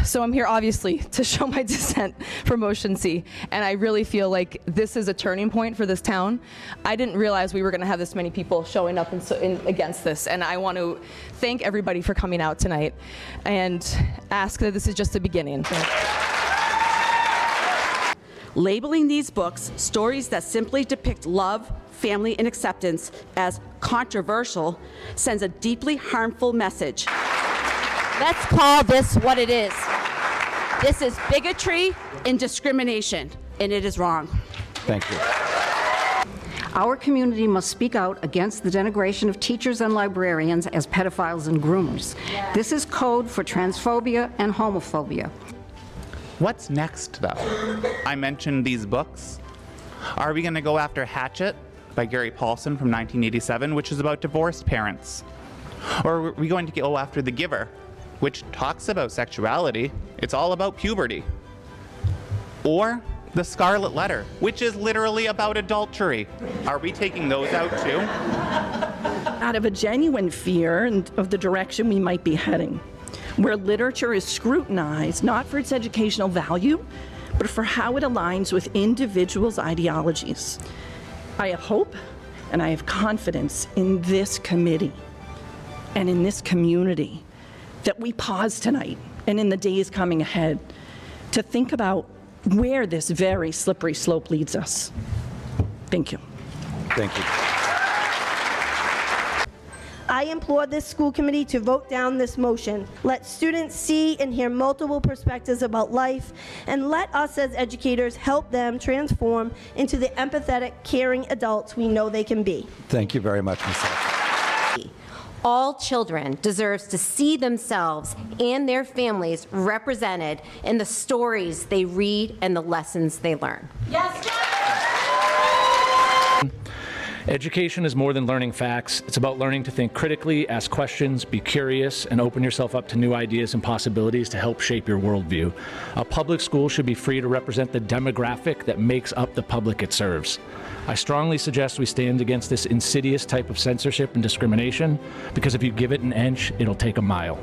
So I'm here obviously to show my dissent for motion C, and I really feel like this is a turning point for this town. I didn't realize we were going to have this many people showing up against this, and I want to thank everybody for coming out tonight and ask that this is just the beginning. Labeling these books stories that simply depict love, family, and acceptance as controversial sends a deeply harmful message. Let's call this what it is. This is bigotry and discrimination, and it is wrong. Thank you. Our community must speak out against the denigration of teachers and librarians as pedophiles and groomers. This is code for transphobia and homophobia. What's next, though? I mentioned these books. Are we going to go after Hatchet by Gary Paulson from 1987, which is about divorced parents? Or are we going to go after The Giver, which talks about sexuality? It's all about puberty. Or The Scarlet Letter, which is literally about adultery. Are we taking those out too? Out of a genuine fear of the direction we might be heading, where literature is scrutinized not for its educational value, but for how it aligns with individuals' ideologies. I have hope and I have confidence in this committee and in this community that we pause tonight and in the days coming ahead to think about where this very slippery slope leads us. Thank you. Thank you. I implore this school committee to vote down this motion. Let students see and hear multiple perspectives about life, and let us as educators help them transform into the empathetic, caring adults we know they can be. Thank you very much, Ms. Self. All children deserve to see themselves and their families represented in the stories they read and the lessons they learn. Yes, Education is more than learning facts. It's about learning to think critically, ask questions, be curious, and open yourself up to new ideas and possibilities to help shape your worldview. A public school should be free to represent the demographic that makes up the public it serves. I strongly suggest we stand against this insidious type of censorship and discrimination, because if you give it an inch, it'll take a mile.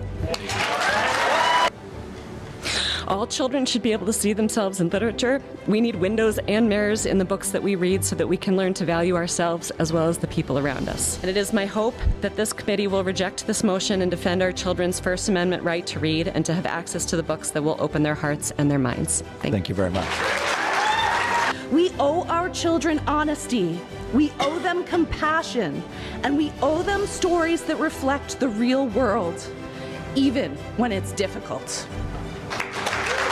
All children should be able to see themselves in literature. We need windows and mirrors in the books that we read so that we can learn to value ourselves as well as the people around us. And it is my hope that this committee will reject this motion and defend our children's First Amendment right to read and to have access to the books that will open their hearts and their minds. Thank you very much. We owe our children honesty. We owe them compassion. And we owe them stories that reflect the real world, even when it's difficult.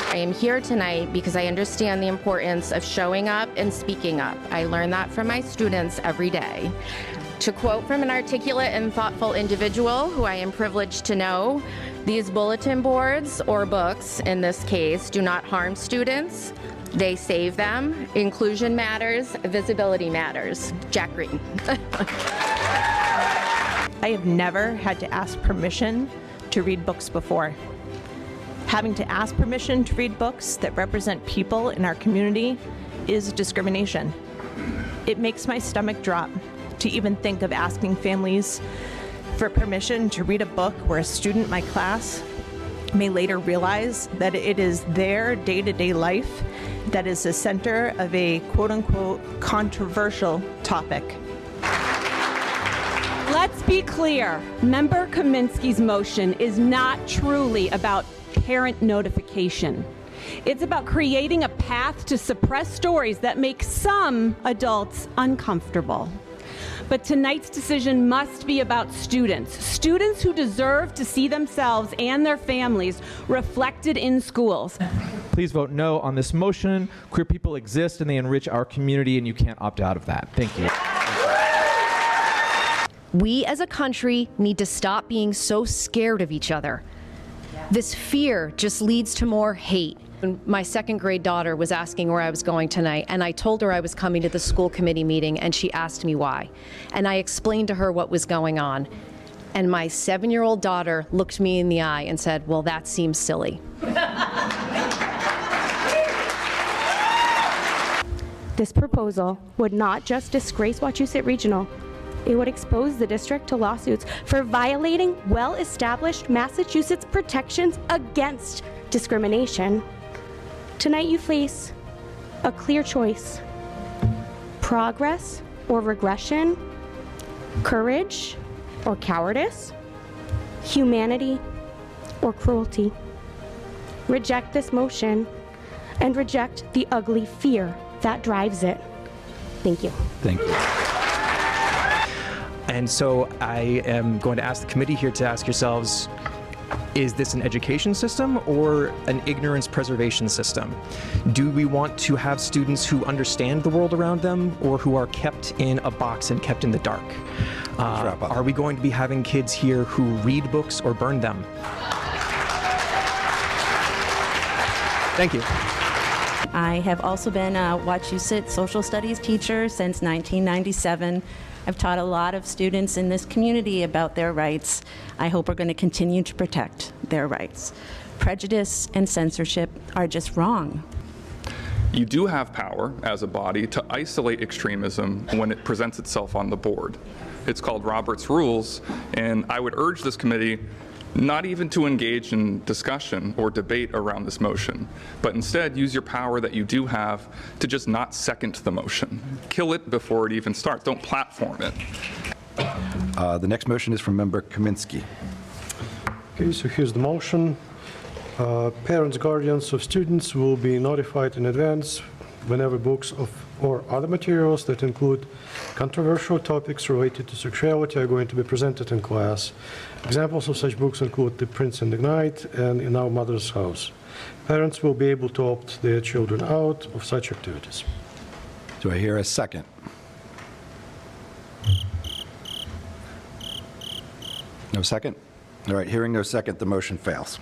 I am here tonight because I understand the importance of showing up and speaking up. I learn that from my students every day. To quote from an articulate and thoughtful individual who I am privileged to know, these bulletin boards, or books in this case, do not harm students. They save them. Inclusion matters. Visibility matters. Jack Green. I have never had to ask permission to read books before. Having to ask permission to read books that represent people in our community is discrimination. It makes my stomach drop to even think of asking families for permission to read a book where a student in my class may later realize that it is their day-to-day life that is the center of a quote-unquote controversial topic. Let's be clear. Member Kaminsky's motion is not truly about parent notification. It's about creating a path to suppress stories that make some adults uncomfortable. But tonight's decision must be about students who deserve to see themselves and their families reflected in schools. Please vote no on this motion. Queer people exist and they enrich our community, and you can't opt out of that. Thank you. We as a country need to stop being so scared of each other. This fear just leads to more hate. My second grade daughter was asking where I was going tonight, and I told her I was coming to the school committee meeting, and she asked me why. And I explained to her what was going on. And my 7-year-old daughter looked me in the eye and said, "Well, that seems silly." This proposal would not just disgrace Wachusett Regional, it would expose the district to lawsuits for violating well-established Massachusetts protections against discrimination. Tonight you face a clear choice: progress or regression, courage or cowardice, humanity or cruelty. Reject this motion and reject the ugly fear that drives it. Thank you. Thank you. And so I am going to ask the committee here to ask yourselves, is this an education system or an ignorance preservation system? Do we want to have students who understand the world around them or who are kept in a box and kept in the dark? Are we going to be having kids here who read books or burn them? Thank you. I have also been a Wachusett social studies teacher since 1997. I've taught a lot of students in this community about their rights. I hope we're going to continue to protect their rights. Prejudice and censorship are just wrong. You do have power as a body to isolate extremism when it presents itself on the board. It's called Robert's Rules, and I would urge this committee not even to engage in discussion or debate around this motion, but instead use your power that you do have to just not second the motion. Kill it before it even starts. Don't platform it. The next motion is from Member Kaminsky. Okay, so here's the motion. Parents, guardians of students will be notified in advance whenever books or other materials that include controversial topics related to sexuality are going to be presented in class. Examples of such books include The Prince and the Knight and In Our Mother's House. Parents will be able to opt their children out of such activities. Do I hear a second? No second? All right, hearing no second, the motion fails.